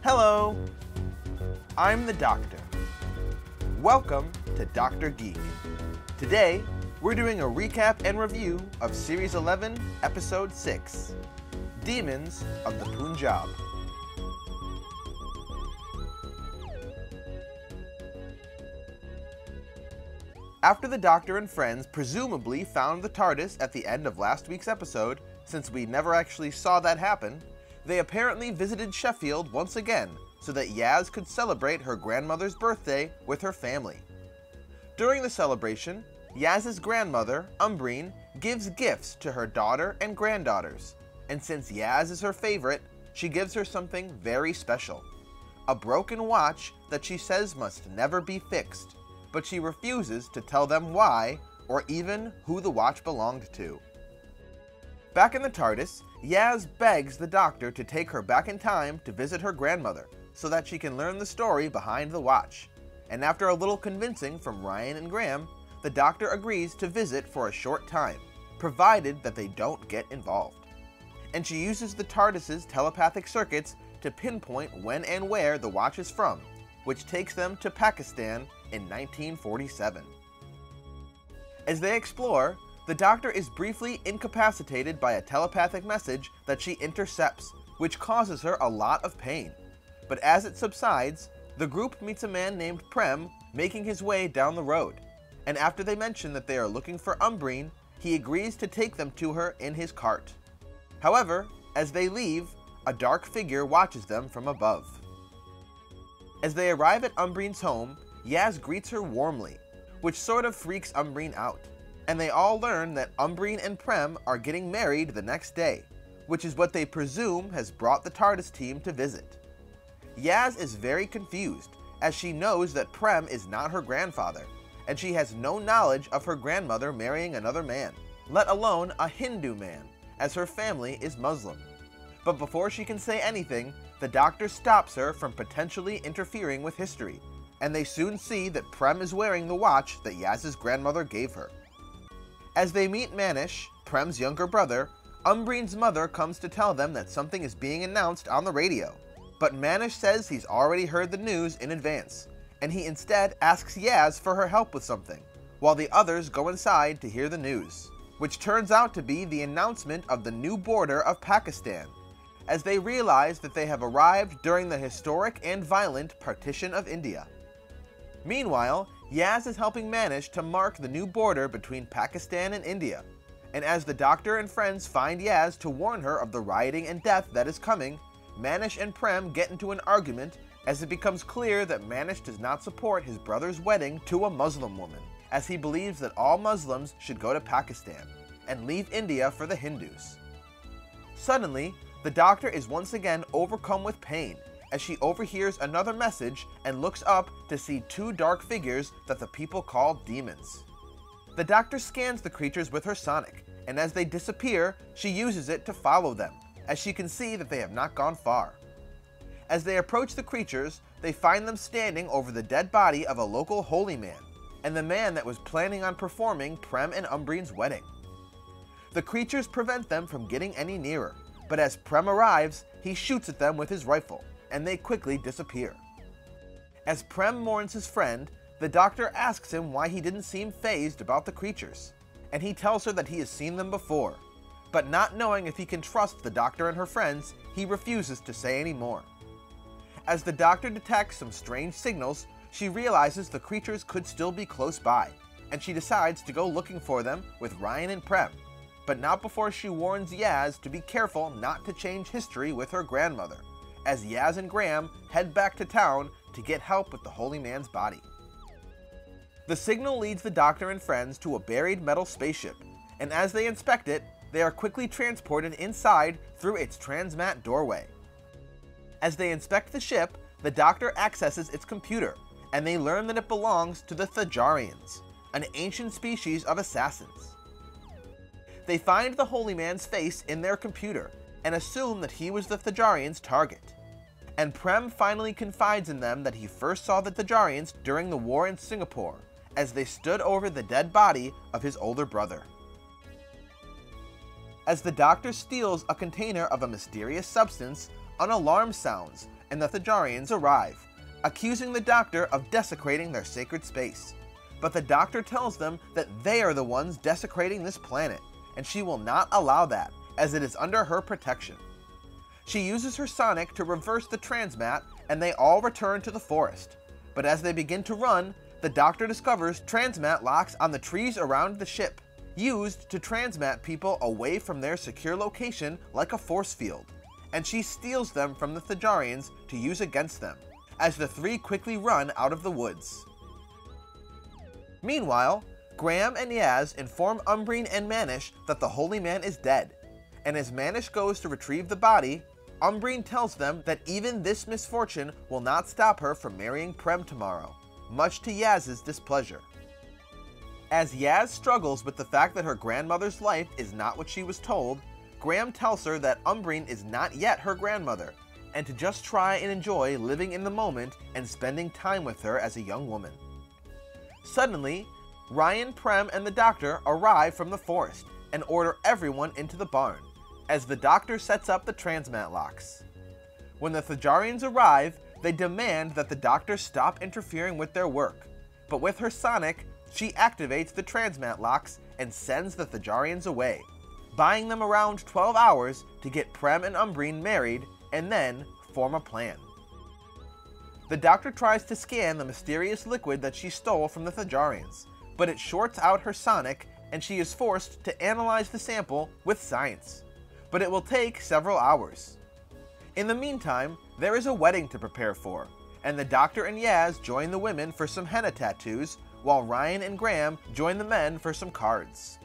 Hello, I'm the Doctor. Welcome to DoctorGeek. Today, we're doing a recap and review of Series 11, Episode 6, Demons of the Punjab. After the Doctor and friends presumably found the TARDIS at the end of last week's episode, since we never actually saw that happen, they apparently visited Sheffield once again so that Yaz could celebrate her grandmother's birthday with her family. During the celebration, Yaz's grandmother, Umbreen, gives gifts to her daughter and granddaughters, and since Yaz is her favorite, she gives her something very special. A broken watch that she says must never be fixed, but she refuses to tell them why or even who the watch belonged to. Back in the TARDIS, Yaz begs the Doctor to take her back in time to visit her grandmother so that she can learn the story behind the watch. And after a little convincing from Ryan and Graham, the Doctor agrees to visit for a short time, provided that they don't get involved. And she uses the TARDIS's telepathic circuits to pinpoint when and where the watch is from, which takes them to Pakistan in 1947. As they explore, the Doctor is briefly incapacitated by a telepathic message that she intercepts, which causes her a lot of pain. But as it subsides, the group meets a man named Prem making his way down the road, and after they mention that they are looking for Umbreen, he agrees to take them to her in his cart. However, as they leave, a dark figure watches them from above. As they arrive at Umbreen's home, Yaz greets her warmly, which sort of freaks Umbreen out, and they all learn that Umbreen and Prem are getting married the next day, which is what they presume has brought the TARDIS team to visit. Yaz is very confused, as she knows that Prem is not her grandfather, and she has no knowledge of her grandmother marrying another man, let alone a Hindu man, as her family is Muslim. But before she can say anything, the Doctor stops her from potentially interfering with history, and they soon see that Prem is wearing the watch that Yaz's grandmother gave her. As they meet Manish, Prem's younger brother, Umbreen's mother comes to tell them that something is being announced on the radio. But Manish says he's already heard the news in advance, and he instead asks Yaz for her help with something, while the others go inside to hear the news, which turns out to be the announcement of the new border of Pakistan, as they realize that they have arrived during the historic and violent partition of India. Meanwhile, Yaz is helping Manish to mark the new border between Pakistan and India, and as the Doctor and friends find Yaz to warn her of the rioting and death that is coming, Manish and Prem get into an argument as it becomes clear that Manish does not support his brother's wedding to a Muslim woman, as he believes that all Muslims should go to Pakistan and leave India for the Hindus. Suddenly, the Doctor is once again overcome with pain as she overhears another message and looks up to see two dark figures that the people call demons. The Doctor scans the creatures with her sonic, and as they disappear, she uses it to follow them, as she can see that they have not gone far. As they approach the creatures, they find them standing over the dead body of a local holy man, and the man that was planning on performing Prem and Umbreen's wedding. The creatures prevent them from getting any nearer, but as Prem arrives, he shoots at them with his rifle, and they quickly disappear. As Prem mourns his friend, the Doctor asks him why he didn't seem fazed about the creatures, and he tells her that he has seen them before, but not knowing if he can trust the Doctor and her friends, he refuses to say any more. As the Doctor detects some strange signals, she realizes the creatures could still be close by, and she decides to go looking for them with Ryan and Prem, but not before she warns Yaz to be careful not to change history with her grandmother, as Yaz and Graham head back to town to get help with the holy man's body. The signal leads the Doctor and friends to a buried metal spaceship, and as they inspect it, they are quickly transported inside through its transmat doorway. As they inspect the ship, the Doctor accesses its computer, and they learn that it belongs to the Thajarians, an ancient species of assassins. They find the holy man's face in their computer, and assume that he was the Thajarians' target. And Prem finally confides in them that he first saw the Thajarians during the war in Singapore, as they stood over the dead body of his older brother. As the Doctor steals a container of a mysterious substance, an alarm sounds, and the Thajarians arrive, accusing the Doctor of desecrating their sacred space. But the Doctor tells them that they are the ones desecrating this planet, and she will not allow that, as it is under her protection. She uses her sonic to reverse the transmat, and they all return to the forest. But as they begin to run, the Doctor discovers transmat locks on the trees around the ship, used to transmat people away from their secure location like a force field, and she steals them from the Thajarians to use against them, as the three quickly run out of the woods. Meanwhile, Graham and Yaz inform Umbreen and Manish that the Holy Man is dead, and as Manish goes to retrieve the body, Umbreen tells them that even this misfortune will not stop her from marrying Prem tomorrow, much to Yaz's displeasure. As Yaz struggles with the fact that her grandmother's life is not what she was told, Graham tells her that Umbreen is not yet her grandmother, and to just try and enjoy living in the moment and spending time with her as a young woman. Suddenly, Ryan, Prem, and the Doctor arrive from the forest and order everyone into the barn, as the Doctor sets up the transmat locks. When the Thajarians arrive, they demand that the Doctor stop interfering with their work, but with her sonic, she activates the transmat locks and sends the Thajarians away, buying them around 12 hours to get Prem and Umbreen married and then form a plan. The Doctor tries to scan the mysterious liquid that she stole from the Thajarians, but it shorts out her sonic and she is forced to analyze the sample with science, but it will take several hours. In the meantime, there is a wedding to prepare for, and the Doctor and Yaz join the women for some henna tattoos, while Ryan and Graham join the men for some cards.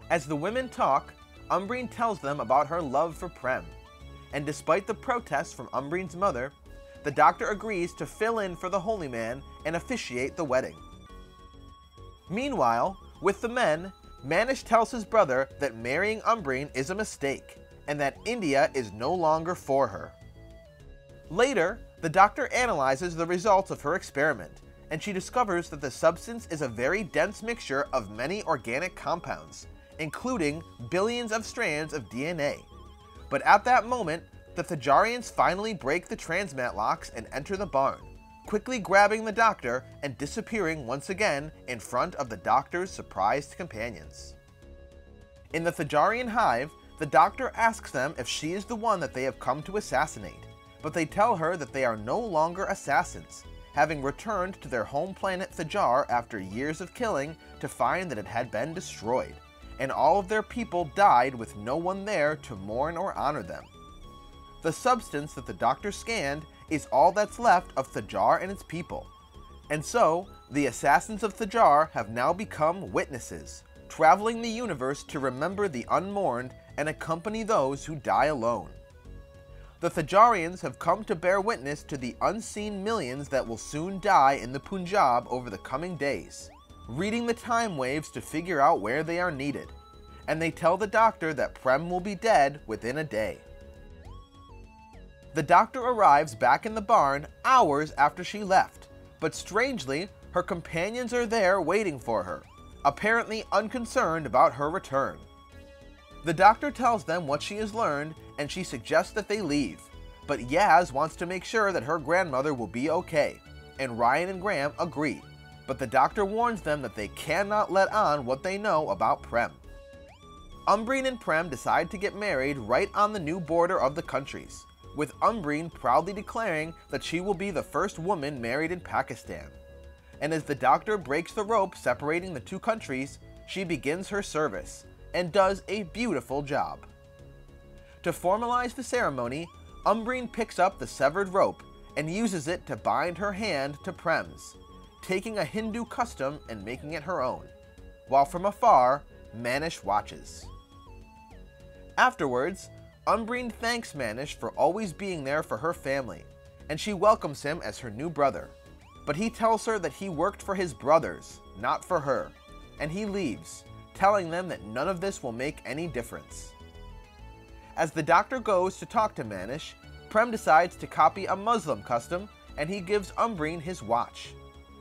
As the women talk, Umbreen tells them about her love for Prem, and despite the protests from Umbreen's mother, the Doctor agrees to fill in for the Holy Man and officiate the wedding. Meanwhile, with the men, Manish tells his brother that marrying Umbreen is a mistake, and that India is no longer for her. Later, the Doctor analyzes the results of her experiment, and she discovers that the substance is a very dense mixture of many organic compounds, including billions of strands of DNA. But at that moment, the Thajarians finally break the transmat locks and enter the barn, quickly grabbing the Doctor and disappearing once again in front of the Doctor's surprised companions. In the Thajarian hive, the Doctor asks them if she is the one that they have come to assassinate, but they tell her that they are no longer assassins, having returned to their home planet Thajar after years of killing to find that it had been destroyed, and all of their people died with no one there to mourn or honor them. The substance that the Doctor scanned is all that's left of Thajar and its people, and so the assassins of Thajar have now become witnesses, traveling the universe to remember the unmourned and accompany those who die alone. The Thajarians have come to bear witness to the unseen millions that will soon die in the Punjab over the coming days, reading the time waves to figure out where they are needed, and they tell the Doctor that Prem will be dead within a day. The Doctor arrives back in the barn hours after she left, but strangely, her companions are there waiting for her, apparently unconcerned about her return. The Doctor tells them what she has learned, and she suggests that they leave, but Yaz wants to make sure that her grandmother will be okay, and Ryan and Graham agree, but the Doctor warns them that they cannot let on what they know about Prem. Umbreen and Prem decide to get married right on the new border of the countries, with Umbreen proudly declaring that she will be the first woman married in Pakistan. And as the Doctor breaks the rope separating the two countries, she begins her service, and does a beautiful job. To formalize the ceremony, Umbreen picks up the severed rope and uses it to bind her hand to Prem's, taking a Hindu custom and making it her own, while from afar, Manish watches. Afterwards, Umbreen thanks Manish for always being there for her family, and she welcomes him as her new brother, but he tells her that he worked for his brothers, not for her, and he leaves, telling them that none of this will make any difference. As the Doctor goes to talk to Manish, Prem decides to copy a Muslim custom, and he gives Umbreen his watch.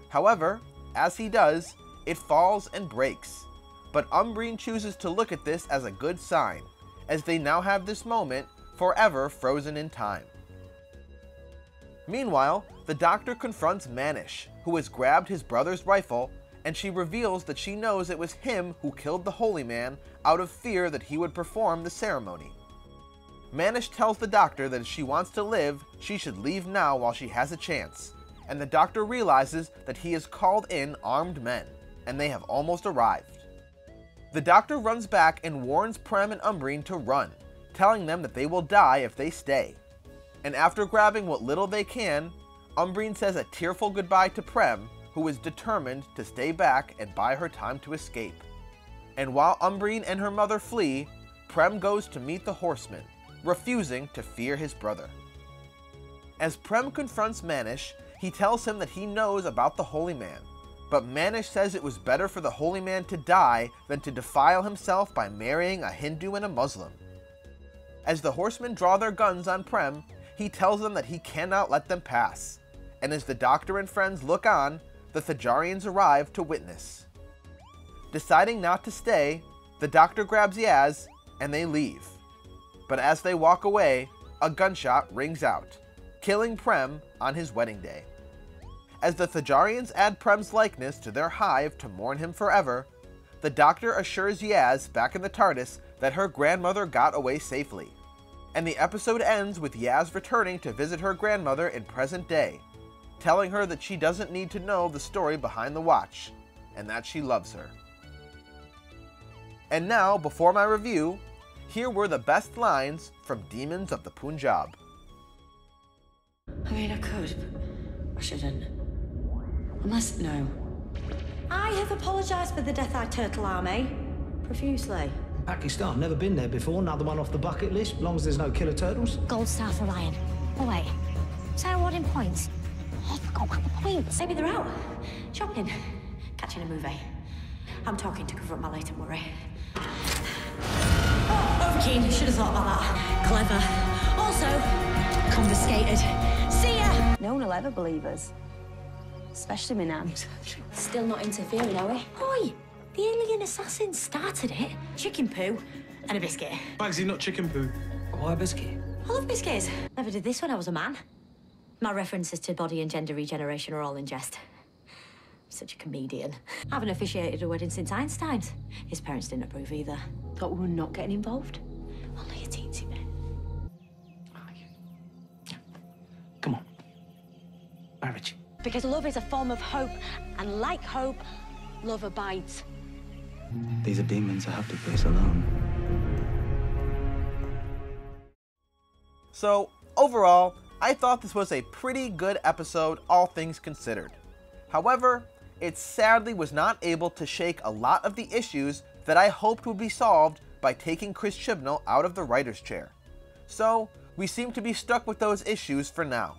However, as he does, it falls and breaks, but Umbreen chooses to look at this as a good sign, as they now have this moment forever frozen in time. Meanwhile, the doctor confronts Manish, who has grabbed his brother's rifle, and she reveals that she knows it was him who killed the holy man out of fear that he would perform the ceremony. Manish tells the doctor that if she wants to live, she should leave now while she has a chance, and the doctor realizes that he has called in armed men, and they have almost arrived. The doctor runs back and warns Prem and Umbreen to run, telling them that they will die if they stay. And after grabbing what little they can, Umbreen says a tearful goodbye to Prem, who is determined to stay back and buy her time to escape. And while Umbreen and her mother flee, Prem goes to meet the horseman, refusing to fear his brother. As Prem confronts Manish, he tells him that he knows about the holy man, but Manish says it was better for the holy man to die than to defile himself by marrying a Hindu and a Muslim. As the horsemen draw their guns on Prem, he tells them that he cannot let them pass, and as the doctor and friends look on, the Thajarians arrive to witness. Deciding not to stay, the doctor grabs Yaz, and they leave. But as they walk away, a gunshot rings out, killing Prem on his wedding day. As the Thajarians add Prem's likeness to their hive to mourn him forever, the doctor assures Yaz back in the TARDIS that her grandmother got away safely. And the episode ends with Yaz returning to visit her grandmother in present day, telling her that she doesn't need to know the story behind the watch, and that she loves her. And now, before my review, here were the best lines from Demons of the Punjab. I mean, I could, but I shouldn't. No. I have apologised for the Death-Eyed Turtle Army, profusely. Pakistan, never been there before, another one off the bucket list, long as there's no killer turtles. Gold star for Ryan. Oh wait, Sarah awarding points. Oh, I forgot about the points. Maybe they're out. Shopping. Catching a movie. I'm talking to cover up my latent worry. Oh, overkeen. Should have thought about that. Clever. Also, confiscated. See ya! No one will ever believe us. Especially me now. Still not interfering, are we? Oi! The alien assassin started it. Chicken poo and a biscuit. Bagsy, not chicken poo. Why a biscuit? I love biscuits. Never did this when I was a man. My references to body and gender regeneration are all in jest. I'm such a comedian. I haven't officiated a wedding since Einstein's. His parents didn't approve either. Thought we were not getting involved. Only a teensy bit. Come on. Marriage. Because love is a form of hope, and like hope, love abides. These are demons I have to face alone. So, overall, I thought this was a pretty good episode, all things considered. However, it sadly was not able to shake a lot of the issues that I hoped would be solved by taking Chris Chibnall out of the writer's chair. So, we seem to be stuck with those issues for now.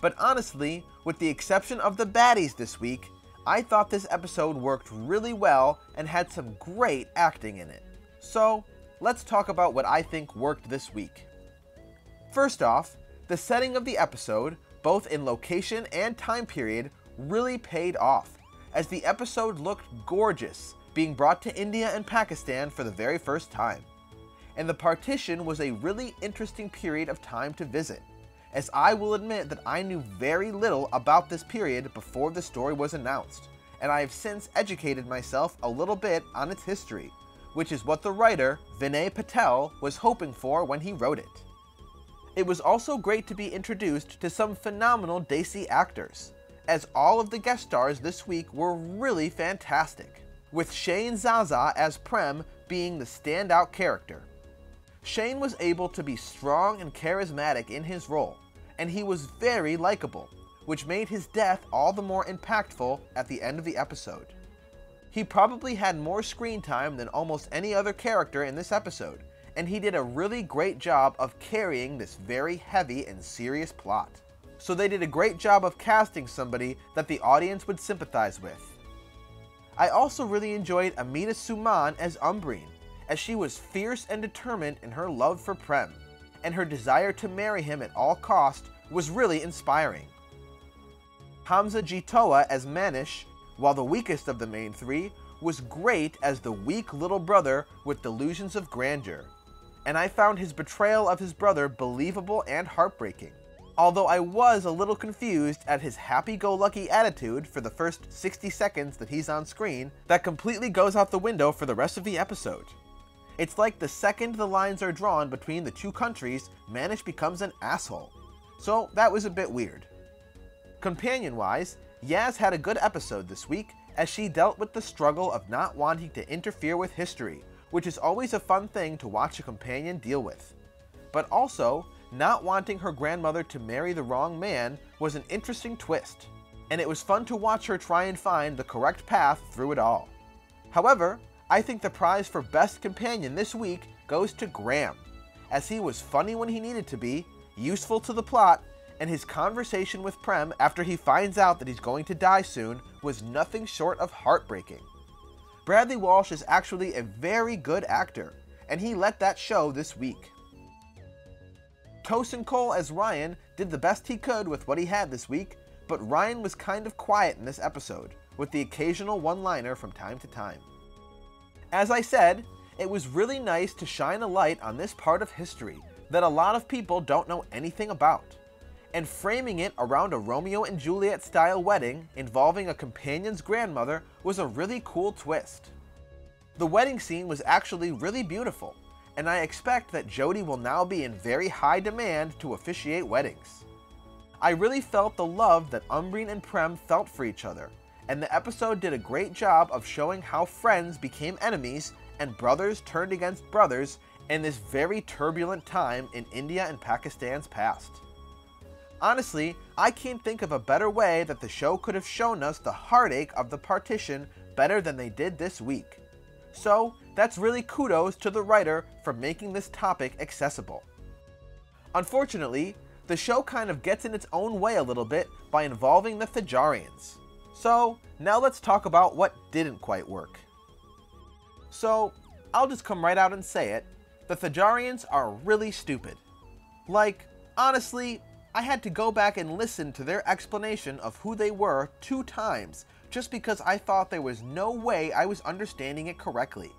But honestly, with the exception of the baddies this week, I thought this episode worked really well and had some great acting in it. So, let's talk about what I think worked this week. First off, the setting of the episode, both in location and time period, really paid off, as the episode looked gorgeous, being brought to India and Pakistan for the very first time. And the partition was a really interesting period of time to visit, as I will admit that I knew very little about this period before the story was announced, and I have since educated myself a little bit on its history, which is what the writer, Vinay Patel, was hoping for when he wrote it. It was also great to be introduced to some phenomenal Desi actors, as all of the guest stars this week were really fantastic, with Shane Zaza as Prem being the standout character. Shane was able to be strong and charismatic in his role, and he was very likable, which made his death all the more impactful at the end of the episode. He probably had more screen time than almost any other character in this episode, and he did a really great job of carrying this very heavy and serious plot. So they did a great job of casting somebody that the audience would sympathize with. I also really enjoyed Amita Suman as Umbreen, as she was fierce and determined in her love for Prem, and her desire to marry him at all cost was really inspiring. Hamza Jitoa as Manish, while the weakest of the main three, was great as the weak little brother with delusions of grandeur, and I found his betrayal of his brother believable and heartbreaking. although I was a little confused at his happy-go-lucky attitude for the first 60 seconds that he's on screen that completely goes out the window for the rest of the episode. It's like the second the lines are drawn between the two countries, Manish becomes an asshole. So that was a bit weird. Companion-wise, Yaz had a good episode this week as she dealt with the struggle of not wanting to interfere with history, which is always a fun thing to watch a companion deal with. But also, not wanting her grandmother to marry the wrong man was an interesting twist, and it was fun to watch her try and find the correct path through it all. However, I think the prize for Best Companion this week goes to Graham, as he was funny when he needed to be, useful to the plot, and his conversation with Prem after he finds out that he's going to die soon was nothing short of heartbreaking. Bradley Walsh is actually a very good actor, and he let that show this week. Tosin Cole as Ryan did the best he could with what he had this week, but Ryan was kind of quiet in this episode, with the occasional one-liner from time to time. As I said, it was really nice to shine a light on this part of history that a lot of people don't know anything about, and framing it around a Romeo and Juliet style wedding involving a companion's grandmother was a really cool twist. The wedding scene was actually really beautiful, and I expect that Jodie will now be in very high demand to officiate weddings. I really felt the love that Umbreen and Prem felt for each other, and the episode did a great job of showing how friends became enemies and brothers turned against brothers in this very turbulent time in India and Pakistan's past. Honestly, I can't think of a better way that the show could have shown us the heartache of the partition better than they did this week. So, that's really kudos to the writer for making this topic accessible. Unfortunately, the show kind of gets in its own way a little bit by involving the Thajarians. So, now let's talk about what didn't quite work. So, I'll just come right out and say it, the Thajarians are really stupid. Like, honestly, I had to go back and listen to their explanation of who they were 2 times just because I thought there was no way I was understanding it correctly.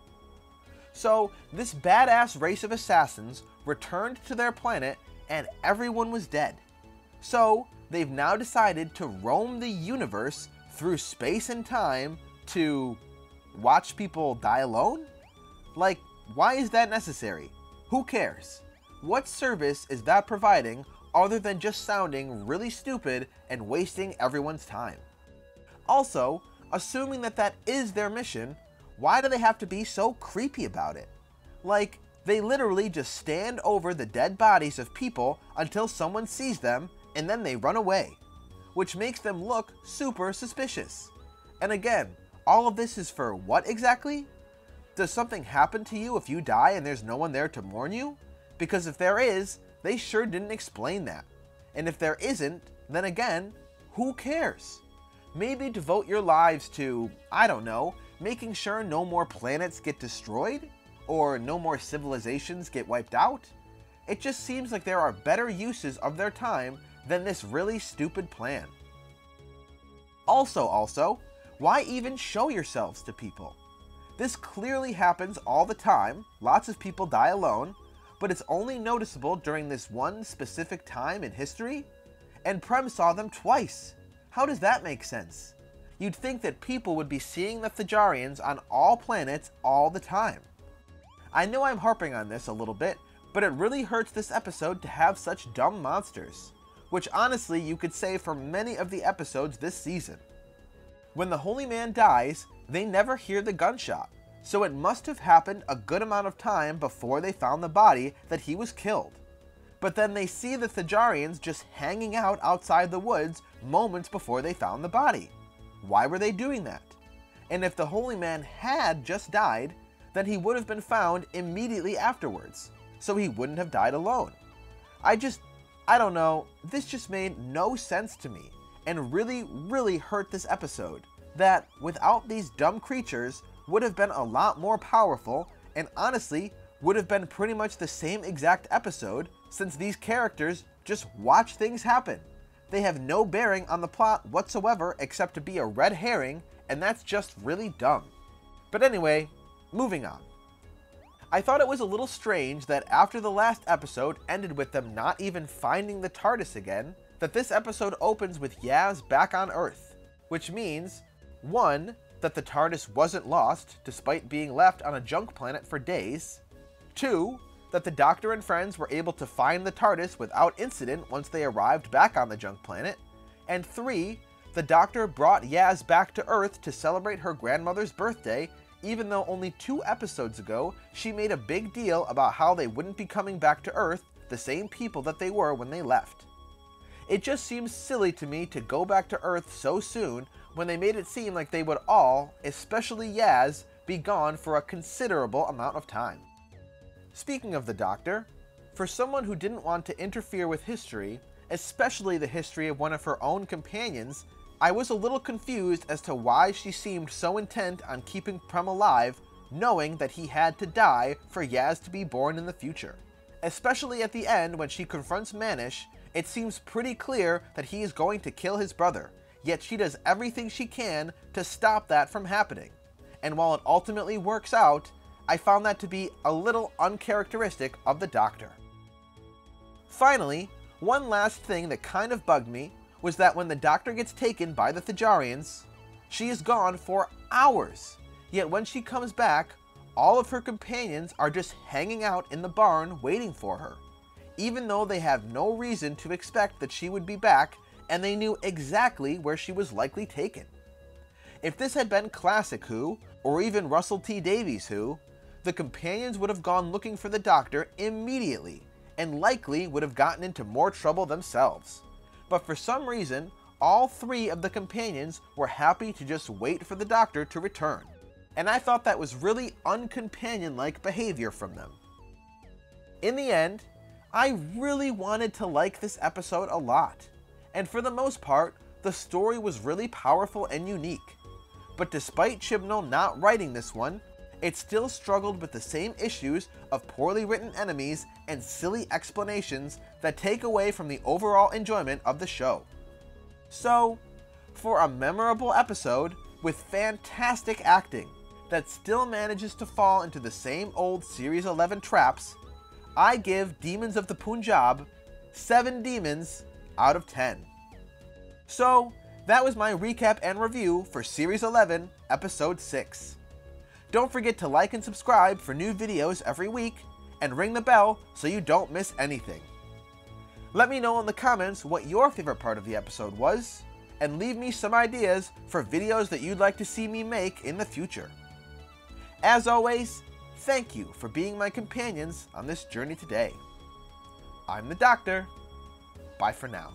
So, this badass race of assassins returned to their planet and everyone was dead. So, they've now decided to roam the universe through space and time to watch people die alone? Like, why is that necessary? Who cares? What service is that providing other than just sounding really stupid and wasting everyone's time? Also, assuming that that is their mission, why do they have to be so creepy about it? Like, they literally just stand over the dead bodies of people until someone sees them and then they run away, which makes them look super suspicious. And again, all of this is for what exactly? Does something happen to you if you die and there's no one there to mourn you? Because if there is, they sure didn't explain that. And if there isn't, then again, who cares? Maybe devote your lives to, I don't know, making sure no more planets get destroyed? Or no more civilizations get wiped out? It just seems like there are better uses of their time than this really stupid plan. Also, why even show yourselves to people? This clearly happens all the time, lots of people die alone, but it's only noticeable during this one specific time in history? And Prem saw them twice. How does that make sense? You'd think that people would be seeing the Thajarians on all planets all the time. I know I'm harping on this a little bit, but it really hurts this episode to have such dumb monsters, which honestly you could say for many of the episodes this season. When the Holy Man dies, they never hear the gunshot, so it must have happened a good amount of time before they found the body that he was killed. But then they see the Thajarians just hanging out outside the woods moments before they found the body. Why were they doing that? And if the Holy Man had just died, then he would have been found immediately afterwards, so he wouldn't have died alone. I don't know, this just made no sense to me, and really hurt this episode, that without these dumb creatures would have been a lot more powerful, and honestly, would have been pretty much the same exact episode, since these characters just watch things happen. They have no bearing on the plot whatsoever except to be a red herring, and that's just really dumb. But anyway, moving on. I thought it was a little strange that after the last episode ended with them not even finding the TARDIS again, that this episode opens with Yaz back on Earth, which means, 1, that the TARDIS wasn't lost despite being left on a junk planet for days, 2, that the Doctor and friends were able to find the TARDIS without incident once they arrived back on the junk planet, and 3, the Doctor brought Yaz back to Earth to celebrate her grandmother's birthday, even though only 2 episodes ago she made a big deal about how they wouldn't be coming back to Earth, the same people that they were when they left. It just seems silly to me to go back to Earth so soon when they made it seem like they would all, especially Yaz, be gone for a considerable amount of time. Speaking of the Doctor, for someone who didn't want to interfere with history, especially the history of one of her own companions, I was a little confused as to why she seemed so intent on keeping Prem alive, knowing that he had to die for Yaz to be born in the future. Especially at the end when she confronts Manish, it seems pretty clear that he is going to kill his brother, yet she does everything she can to stop that from happening. And while it ultimately works out, I found that to be a little uncharacteristic of the Doctor. Finally, one last thing that kind of bugged me was that when the Doctor gets taken by the Thajarians, she is gone for hours, yet when she comes back, all of her companions are just hanging out in the barn waiting for her, even though they have no reason to expect that she would be back and they knew exactly where she was likely taken. If this had been Classic Who, or even Russell T Davies Who, the companions would have gone looking for the Doctor immediately, and likely would have gotten into more trouble themselves. But for some reason, all 3 of the companions were happy to just wait for the Doctor to return, and I thought that was really uncompanion-like behavior from them. In the end, I really wanted to like this episode a lot, and for the most part, the story was really powerful and unique. But despite Chibnall not writing this one, it still struggled with the same issues of poorly written enemies and silly explanations that take away from the overall enjoyment of the show. So, for a memorable episode with fantastic acting that still manages to fall into the same old Series 11 traps, I give Demons of the Punjab 7 demons out of 10. So, that was my recap and review for Series 11, Episode 6. Don't forget to like and subscribe for new videos every week, and ring the bell so you don't miss anything. Let me know in the comments what your favorite part of the episode was, and leave me some ideas for videos that you'd like to see me make in the future. As always, thank you for being my companions on this journey today. I'm the Doctor. Bye for now.